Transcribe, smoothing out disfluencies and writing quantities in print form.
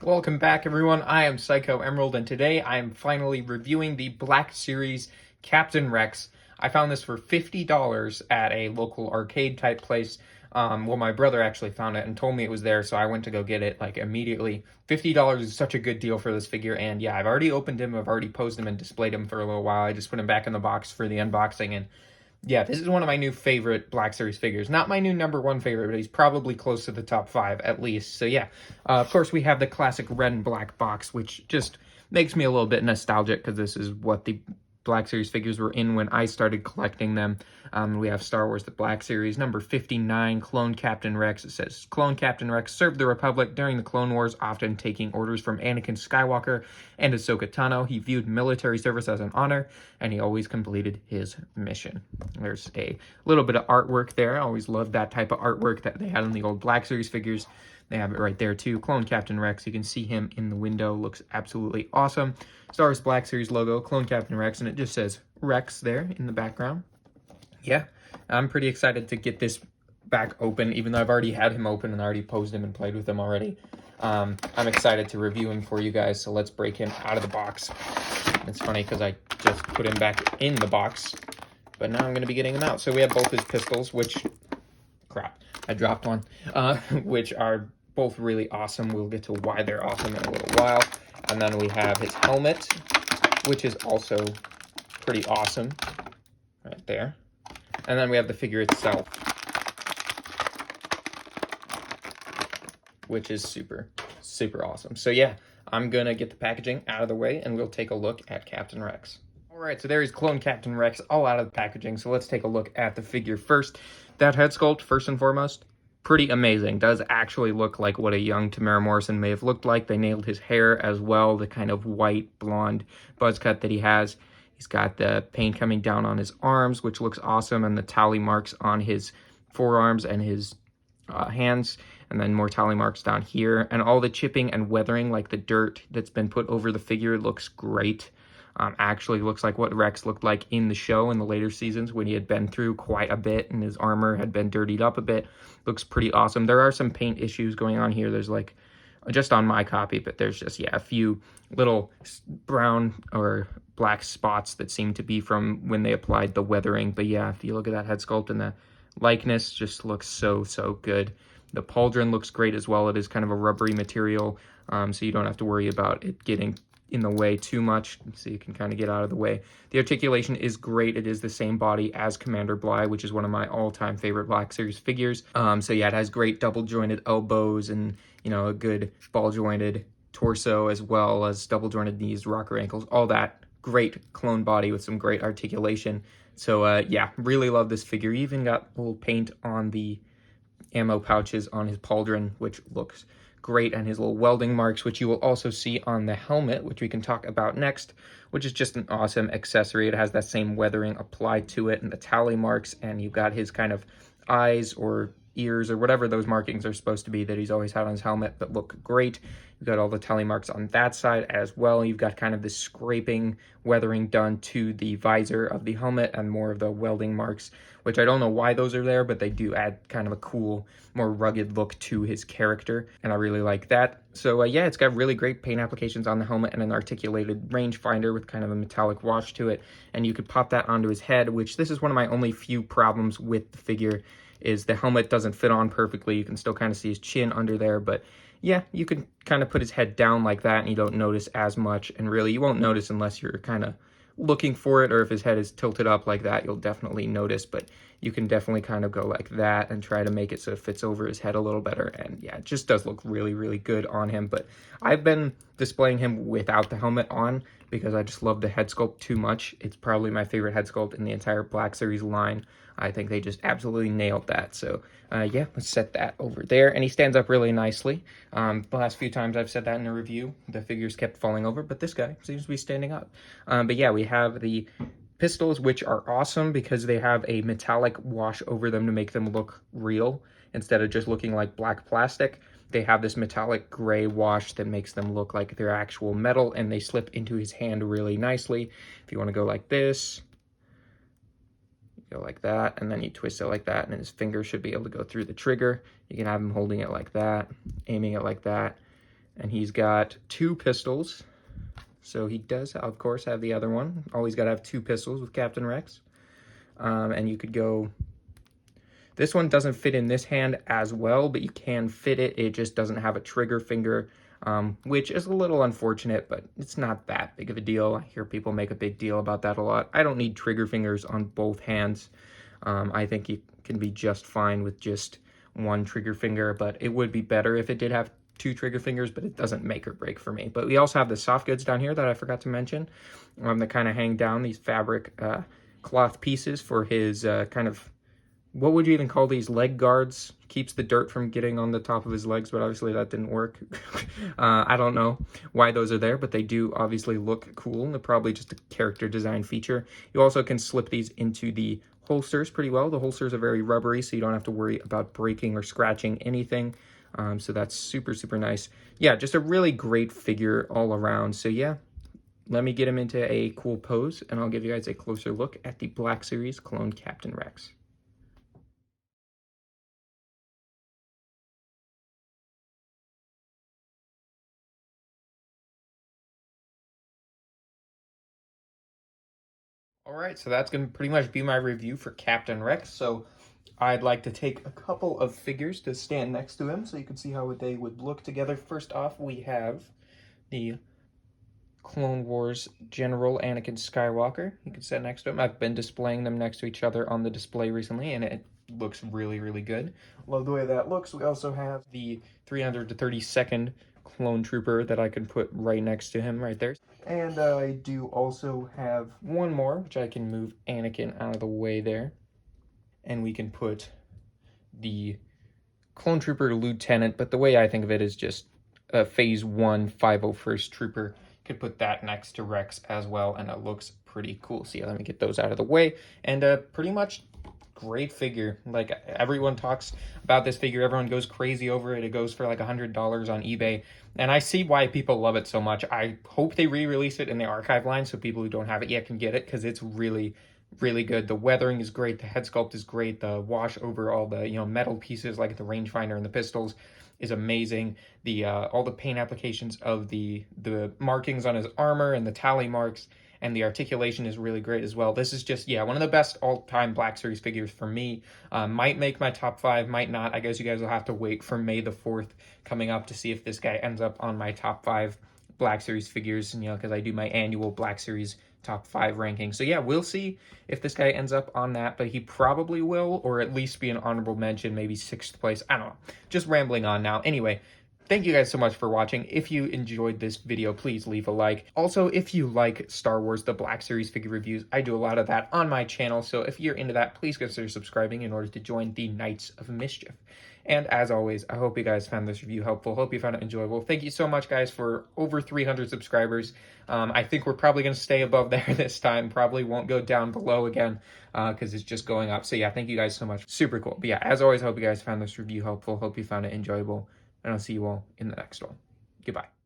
Welcome back, everyone. I am Psycho Emerald, and today I am finally reviewing the Black Series Captain Rex. I found this for $50 at a local arcade type place. Well, my brother actually found it and told me it was there, so I went to go get it like immediately. $50 is such a good deal for this figure, and yeah, I've already opened him, I've already posed him and displayed him for a little while. I just put him back in the box for the unboxing, and yeah, this is one of my new favorite Black Series figures. Not my new #1 favorite, but he's probably close to the top 5 at least. So yeah, of course we have the classic red and black box, which just makes me a little bit nostalgic because this is what the Black Series figures were in when I started collecting them. We have Star Wars The Black Series, number 59, Clone Captain Rex. It says, Clone Captain Rex served the Republic during the Clone Wars, often taking orders from Anakin Skywalker and Ahsoka Tano. He viewed military service as an honor, and he always completed his mission. There's a little bit of artwork there. I always loved that type of artwork that they had in the old Black Series figures. They have it right there too. Clone Captain Rex. You can see him in the window. Looks absolutely awesome. Star Wars Black Series logo, Clone Captain Rex, and it just says Rex there in the background. Yeah, I'm pretty excited to get this back open, even though I've already had him open and already posed him and played with him already. I'm excited to review him for you guys, so let's break him out of the box. It's funny because I just put him back in the box, but now I'm going to be getting him out. So we have both his pistols, which, crap, I dropped one, which are both really awesome. We'll get to why they're awesome in a little while. And then we have his helmet, which is also pretty awesome, right there. And then we have the figure itself, which is super, super awesome. So yeah, I'm gonna get the packaging out of the way and we'll take a look at Captain Rex. All right, so there is Clone Captain Rex all out of the packaging. So let's take a look at the figure first. That head sculpt, first and foremost, pretty amazing. Does actually look like what a young Tamara Morrison may have looked like. They nailed his hair as well, the kind of white blonde buzz cut that he has. He's got the paint coming down on his arms, which looks awesome, and the tally marks on his forearms and his hands, and then more tally marks down here. And all the chipping and weathering, like the dirt that's been put over the figure, looks great. Actually looks like what Rex looked like in the show in the later seasons when he had been through quite a bit and his armor had been dirtied up a bit. Looks pretty awesome. There are some paint issues going on here. There's like, just on my copy, but there's just, yeah, a few little brown or black spots that seem to be from when they applied the weathering. But yeah, if you look at that head sculpt and the likeness, just looks so, so good. The pauldron looks great as well. It is kind of a rubbery material, so you don't have to worry about it getting in the way too much, so you can kind of get out of the way. The articulation is great. It is the same body as Commander Bly, which is one of my all-time favorite Black Series figures. So yeah, it has great double-jointed elbows and, you know, a good ball-jointed torso, as well as double-jointed knees, rocker ankles, all that. Great clone body with some great articulation. So yeah, really love this figure. He even got a little paint on the ammo pouches on his pauldron, which looks great, and his little welding marks, which you will also see on the helmet, which we can talk about next, which is just an awesome accessory. It has that same weathering applied to it and the tally marks, and you've got his kind of eyes or ears or whatever those markings are supposed to be that he's always had on his helmet that look great. You've got all the tally marks on that side as well. You've got kind of this scraping weathering done to the visor of the helmet and more of the welding marks, which I don't know why those are there, but they do add kind of a cool, more rugged look to his character, and I really like that. So yeah, it's got really great paint applications on the helmet and an articulated rangefinder with kind of a metallic wash to it, and you could pop that onto his head, which this is one of my only few problems with the figure, is the helmet doesn't fit on perfectly. You can still kind of see his chin under there, but yeah, you can kind of put his head down like that and you don't notice as much, and really you won't notice unless you're kind of looking for it, or if his head is tilted up like that, you'll definitely notice. But you can definitely kind of go like that and try to make it so it fits over his head a little better, and yeah, it just does look really, really good on him. But I've been displaying him without the helmet on because I just love the head sculpt too much. It's probably my favorite head sculpt in the entire Black Series line. I think they just absolutely nailed that. So yeah, let's set that over there. And he stands up really nicely. The last few times I've said that in a review, the figures kept falling over, but this guy seems to be standing up. But yeah, we have the pistols, which are awesome because they have a metallic wash over them to make them look real instead of just looking like black plastic. They have this metallic gray wash that makes them look like they're actual metal, and they slip into his hand really nicely. If you want to go like this, go like that, and then you twist it like that, and his finger should be able to go through the trigger. You can have him holding it like that, aiming it like that, And he's got 2 pistols. So he does, of course, have the other one. Always got to have 2 pistols with Captain Rex. And you could go... This one doesn't fit in this hand as well, but you can fit it. It just doesn't have a trigger finger, which is a little unfortunate, but it's not that big of a deal. I hear people make a big deal about that a lot. I don't need trigger fingers on both hands. I think you can be just fine with just 1 trigger finger, but it would be better if it did have 2 trigger fingers, but it doesn't make or break for me. But we also have the soft goods down here that I forgot to mention, that kind of hang down, these fabric cloth pieces for his kind of... What would you even call these? Leg guards? Keeps the dirt from getting on the top of his legs, but obviously that didn't work. I don't know why those are there, but they do obviously look cool. They're probably just a character design feature. You also can slip these into the holsters pretty well. The holsters are very rubbery, so you don't have to worry about breaking or scratching anything. So that's super, super nice. Yeah, just a really great figure all around. So yeah, let me get him into a cool pose, and I'll give you guys a closer look at the Black Series clone Captain Rex. All right, so that's going to pretty much be my review for Captain Rex. So I'd like to take a couple of figures to stand next to him so you can see how they would look together. First off, we have the Clone Wars General Anakin Skywalker. You can sit next to him. I've been displaying them next to each other on the display recently, and it looks really, really good. Love the way that looks. We also have the 332nd Clone Trooper that I can put right next to him right there. And I do also have one more, which I can move Anakin out of the way there. And we can put the Clone Trooper Lieutenant, but the way I think of it is just a Phase 1 501st Trooper. Could put that next to Rex as well, and it looks pretty cool. So yeah, let me get those out of the way. And pretty much great figure. Like, everyone talks about this figure, everyone goes crazy over it. It goes for like $100 on eBay, and I see why people love it so much. I hope they re-release it in the archive line so people who don't have it yet can get it, because it's really, really good. The weathering is great, the head sculpt is great, the wash over all the metal pieces like the rangefinder and the pistols is amazing. The all the paint applications of the markings on his armor and the tally marks, and the articulation is really great as well. This is just, yeah, one of the best all-time Black Series figures for me. Might make my top 5, might not. I guess you guys will have to wait for May the 4th coming up to see if this guy ends up on my top 5 Black Series figures, because I do my annual Black Series top 5 ranking. So yeah, we'll see if this guy ends up on that, but he probably will, or at least be an honorable mention, maybe 6th place. I don't know. Just rambling on now. Anyway, thank you guys so much for watching. If you enjoyed this video, please leave a like. Also, if you like Star Wars, the Black Series figure reviews, I do a lot of that on my channel. So if you're into that, please consider subscribing in order to join the Knights of Mischief. And as always, I hope you guys found this review helpful. Hope you found it enjoyable. Thank you so much, guys, for over 300 subscribers. I think we're probably going to stay above there this time. Probably won't go down below again because it's just going up. So yeah, thank you guys so much. Super cool. But yeah, as always, hope you guys found this review helpful. Hope you found it enjoyable. And I'll see you all in the next one. Goodbye.